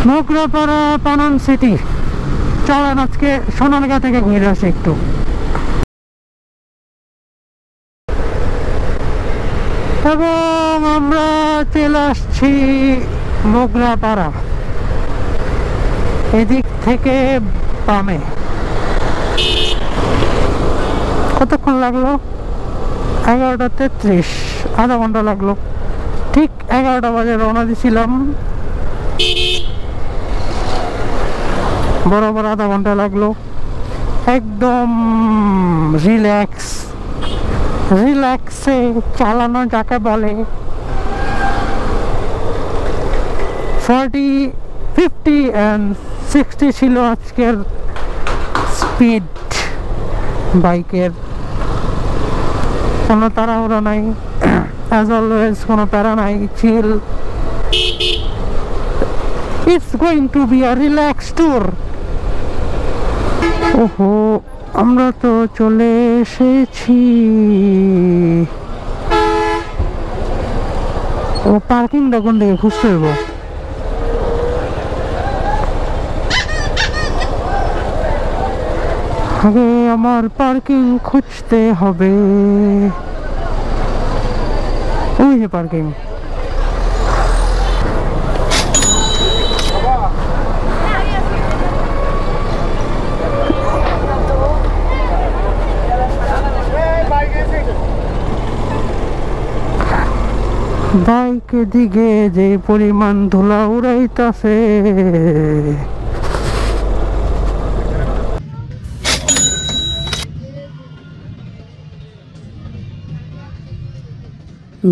Mograpara Panam city. চলেন আজকে সোনারগাঁ থেকে ঘুরে আসি একটু। এবং আমরা চলে আসছি মোগরাপাড়া, এদিক থেকে বামে। কতক্ষণ লাগলো? 11:33, আধা ঘন্টা লাগলো। ঠিক 11টা বাজে রওনা দিছিলাম, বরাবর আধা ঘন্টা লাগলো। একদম রিল্যাক্সে চালানো যাকে বলে। 40, 50 and 60 ছিল আজকের স্পিড বাইকের। কোনো তাড়াহুড়ো নাই, অ্যাজ অলওয়েজ কোনো প্যারা নাই, chill. It's going to be a relax tour. ওহো, আমরা তো চলে এসেছি। ও পার্কিংটা কোন দিকে খুঁজতে হইব? আগে আমার পার্কিং খুঁজতে হবে। ওই যে পার্কিং। বাইকের দিকে যে পরিমাণ ধুলা উড়াইতাছে।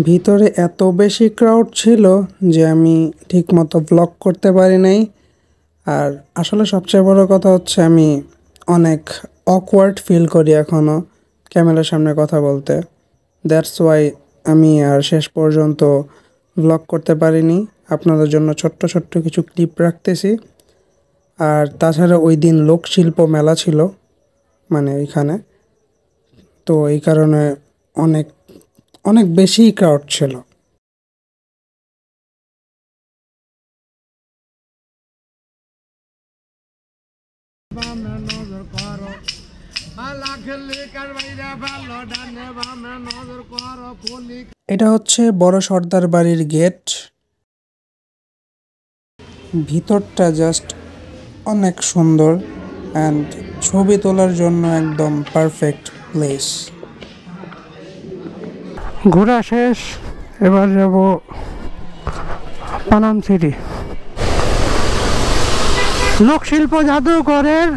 ভিতরে এত বেশি ক্রাউড ছিল যে আমি ঠিকমতো ব্লগ করতে পারি নাই। আর আসলে সবচেয়ে বড় কথা হচ্ছে আমি অনেক অকওয়ার্ড ফিল করি এখনও ক্যামেরার সামনে কথা বলতে। দ্যাটস ওয়াই আমি আর শেষ পর্যন্ত ব্লগ করতে পারিনি। আপনাদের জন্য ছোট্ট ছোট্ট কিছু ক্লিপ রাখতেছি। আর তাছাড়া ওই দিন লোকশিল্প মেলা ছিল মানে এখানে, তো এই কারণে অনেক অনেক বেশি ক্রাউড ছিল। এটা হচ্ছে বড় সর্দার বাড়ির গেট। ভিতরটা জাস্ট অনেক সুন্দর অ্যান্ড ছবি তোলার জন্য একদম পারফেক্ট প্লেস। ঘোরা শেষ, এবার যাব পানাম সিটি। লোকশিল্প জাদুঘরের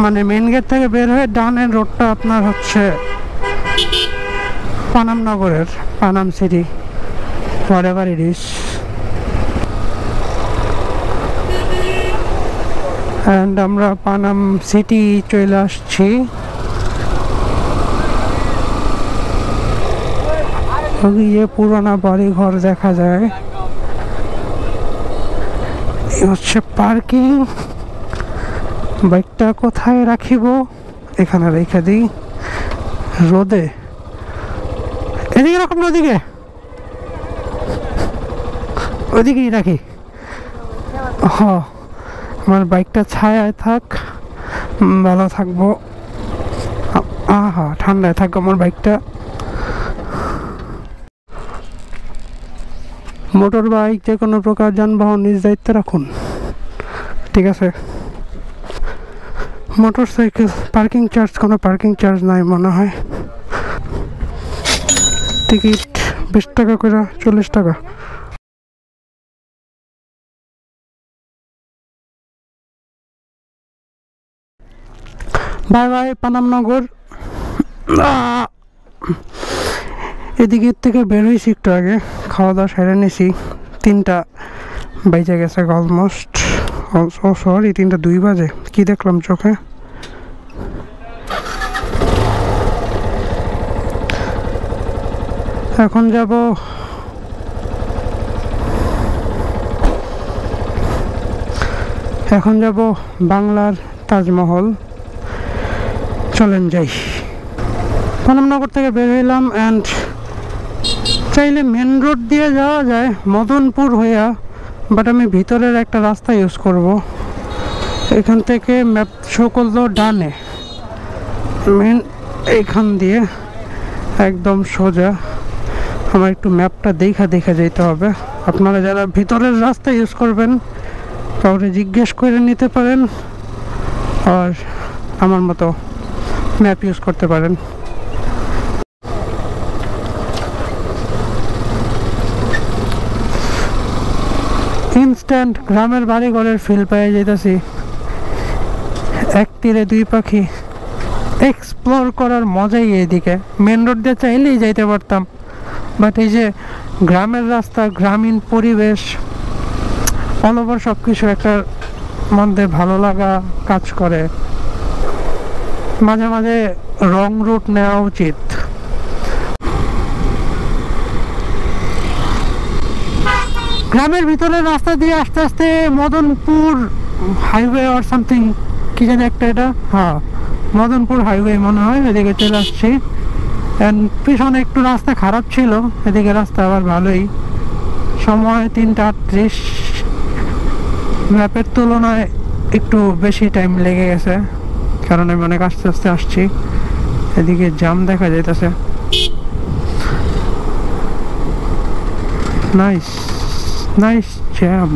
মানে মেন গেট থেকে বের হয়ে ডানের রোডটা আপনার হচ্ছে পানাম নগরের, Panam city, whatever it is. And আমরা পানাম সিটি চলে আসছি। গিয়ে পুরানা বাড়ি ঘর দেখা যায়। এই হচ্ছে পার্কিং। বাইকটা কোথায় রাখিব? এখানে রেখে দিই রোদে। এদিকে রাখুন, ওদিকে, ওদিকেই রাখি। হ, আমার বাইকটা ছায়ায় থাক, ভালো থাকবো। আহা, ঠান্ডায় থাকবো আমার বাইকটা। মোটর বাইক যে কোনো প্রকার যানবাহন নিজ দায়িত্বে রাখুন, ঠিক আছে? মোটর সাইকেল পার্কিং চার্জ, কোনো পার্কিং চার্জ নাই মনে হয়। টিকিট 20 টাকা করে, 40 টাকা। বাই বাই পানাম নগর। এদিকের থেকে বের হয়েছি একটু আগে, খাওয়া দাওয়া সেরে নিয়েছি। 3টা বেজে গেছে অলমোস্ট। ও সরি, 3:02 বাজে। কি দেখলাম চোখে? এখন যাব বাংলার তাজমহল। চলেন যাই। পানামনগর থেকে বের হইলাম অ্যান্ড চাইলে মেন রোড দিয়ে যাওয়া যায়, মদনপুর হইয়া বাট আমি ভিতরের একটা রাস্তা ইউজ করব। এখান থেকে ম্যাপ শো করলো ডানে, মেন এইখান দিয়ে একদম সোজা। আমার একটু ম্যাপটা দেখা যেতে হবে। আপনারা যারা ভিতরের রাস্তা ইউজ করবেন কাউকে জিজ্ঞেস করে নিতে পারেন, আর আমার মতো ম্যাপ ইউজ করতে পারেন। ইনস্ট্যান্ট গ্রামের বাড়ি ঘরের ফিল পেয়ে যেতেছি। এক তীরে দুই পাখি, এক্সপ্লোর করার মজাই এইদিকে। মেন রোড দিয়ে চাইলেই যাইতে পারতাম, বাট এই যে গ্রামের রাস্তা, গ্রামীণ পরিবেশ, অল ওভার সব কিছু একটা মধ্যে ভালো লাগা কাজ করে। মাঝে মাঝে রং রুট নেওয়া উচিত। গ্রামের ভিতরের রাস্তা দিয়ে আস্তে আস্তে মদনপুর হাইওয়ে আর সামথিং কি জানি একটা, এটা হ্যাঁ মদনপুর হাইওয়ে মনে হয়, এদিকে চলে আসছি। পিছনে একটু রাস্তা খারাপ ছিল, এদিকে রাস্তা আবার ভালোই। সময় 3:38, ম্যাপের তুলনায় একটু বেশি টাইম লেগে গেছে, কারণ আমি অনেক আস্তে আস্তে আসছি। এদিকে জ্যাম দেখা যাইতেছে। Nice nice jam.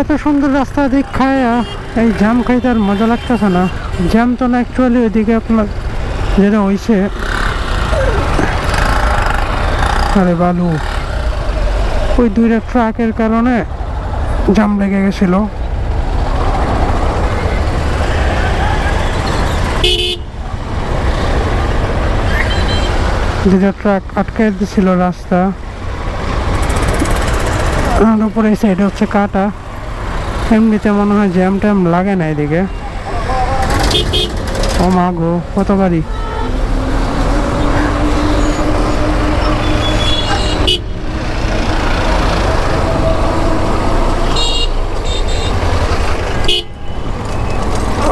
এত সুন্দর রাস্তা দেখায় এই জ্যাম খাইতে আর মজা লাগতেছে না। জ্যাম তো না, অ্যাকচুয়ালি ওইদিকে আপনার যেটা হয়েছে, আরে বালু, ওই দুইটা ট্রাকের কারণে জ্যাম লেগে গেছিল। দুইটা ট্রাক আটকে দিছিল রাস্তা। আর উপরে এই সাইডে হচ্ছে কাটা। এমনিতে মনে হয় জ্যাম ট্যাম লাগে না এদিকে। ও মা গো, কত বাড়ি।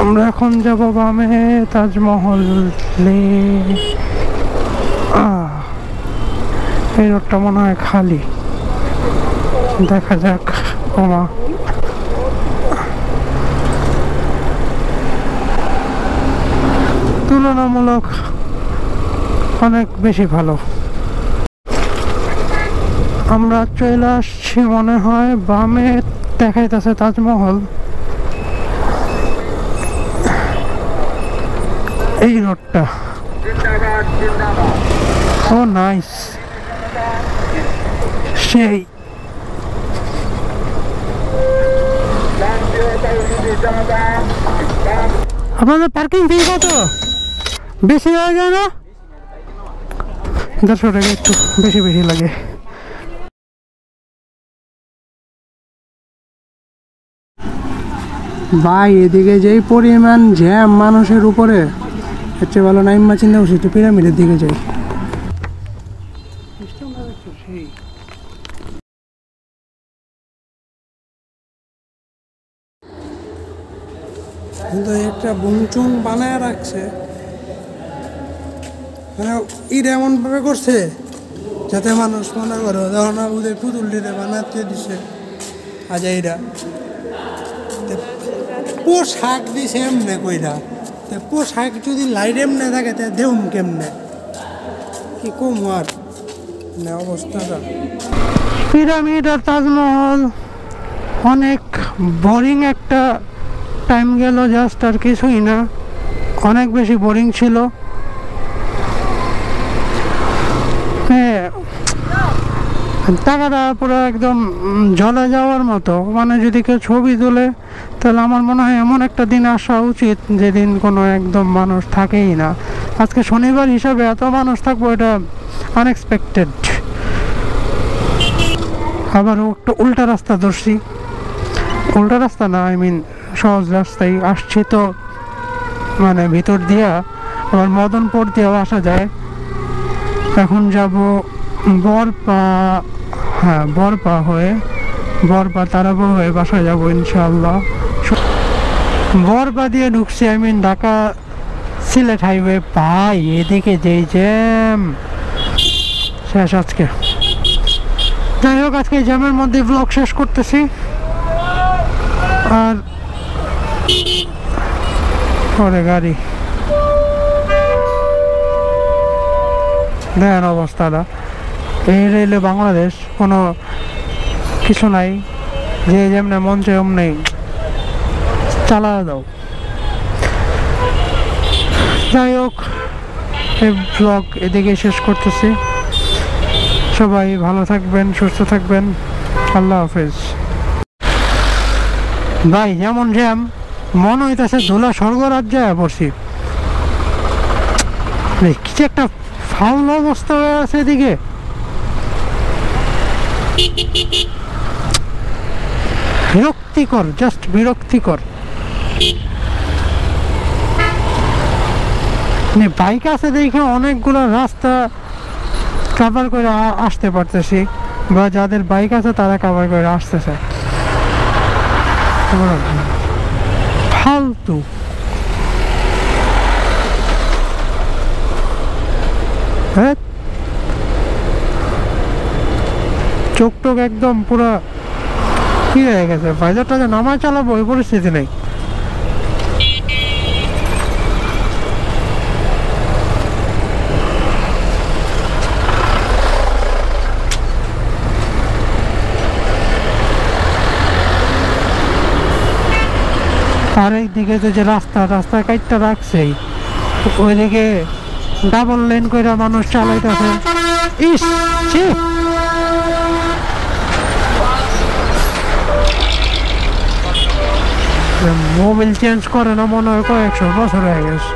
আমরা এখন যাবো বামে তাজমহল। এই রোডটা মনে হয় খালি, দেখা যাক। ওমা, তুলনামূলক অনেক বেশি ভালো। আমরা চলে আসছি মনে হয় বামে, দেখাইতেছে তাজমহল। এই রোডটা, ও নাইস, সেই আপনাদের পার্কিং ফি কত? বেশি হয়ে যায় না? 150 টাকা একটু বেশি বেশি লাগে। ভাই এদিকে যেই পরিমাণ জ্যাম মানুষের উপরে, এর চেয়ে ভালো নাইমা চিন্তা করছি একটু পিরামিডের দিকে যাই। কিন্তু একটা বুমচুং বানায় রাখছে, মানে এটা এমনভাবে করছে যাতে মানুষ মনে করো যখন ওদের পুতুলটিরে বানাতে দিছে আজাইরা পোশাক দিছে এমনে কইরা। পোশাক যদি লাইট এমনে থাকে তা দেউম কেমনে, কি কম আর না অবস্থাটা। পিরামিড আর তাজমহল অনেক বোরিং একটা টাইম গেল, জাস্ট আর কিছুই না, অনেক বেশি বোরিং ছিল। টাকাটা পুরো একদম জ্বলে যাওয়ার মতো। মানে যদি কেউ ছবি তোলে তাহলে আমার মনে হয় এমন একটা দিন আসা উচিত যেদিন কোনো একদম মানুষ থাকেই না। আজকে শনিবার হিসাবে এত মানুষ থাকবো, এটা আনএক্সপেক্টেড। আবার একটা উল্টা রাস্তা ধরছি, উল্টা রাস্তা না, আই মিন সহজ রাস্তায় আসছি তো, মানে ভিতর দিয়া আবার মদনপুর দিয়েও আসা যায়। এখন যাব বরপা, হ্যাঁ বরপা হয়ে, বরপা তারাবো হয়ে বাসায় যাবো ইনশাআল্লাহ। বরপা দিয়ে ঢুকছি, I mean Dhaka Sylhet highway. পাই এদিকে যেই জ্যাম, শেষ আজকে। যাই হোক, আজকে জ্যামের মধ্যে ব্লগ শেষ করতেছি। আর পরে গাড়ি দেখেন অবস্থাটা। এই রেলে বাংলাদেশ কোনো কিছু নাই, যে যেমনি মন চায় অমনি চালা দাও। যাই হোক, এই ব্লগ এদিকে শেষ করতেছি। সবাই ভালো থাকবেন, সুস্থ থাকবেন। আল্লাহ হাফেজ। ভাই যেমন জ্যাম, মনে হইতেছে ধুলা স্বর্গরাজ্যে পড়ছি। কিছু একটা ফাউল অবস্থা হয়ে আছে এদিকে। বিরক্তিকর, জাস্ট বিরক্তিকর। বাইক আছে দেখে অনেকগুলো রাস্তা কাভার করে আসতে পারতেছি, বা যাদের বাইক আছে তারা কাভার করে আসতেছে। ফালতু। হ্যাঁ, চোখ টোক একদম পুরো কি হয়ে গেছে। ভাইজারটা যে নামায় চালাবো ওই পরিস্থিতি নেই। আর এইদিকে যে রাস্তা কাটটা রাখছেই, ওইদিকে ডাবল লেন করে মানুষ চালাইতেছে। ইস, মোবিল চেঞ্জ করে না মনে হয় কয়েকশো বছর হয়ে গেছে।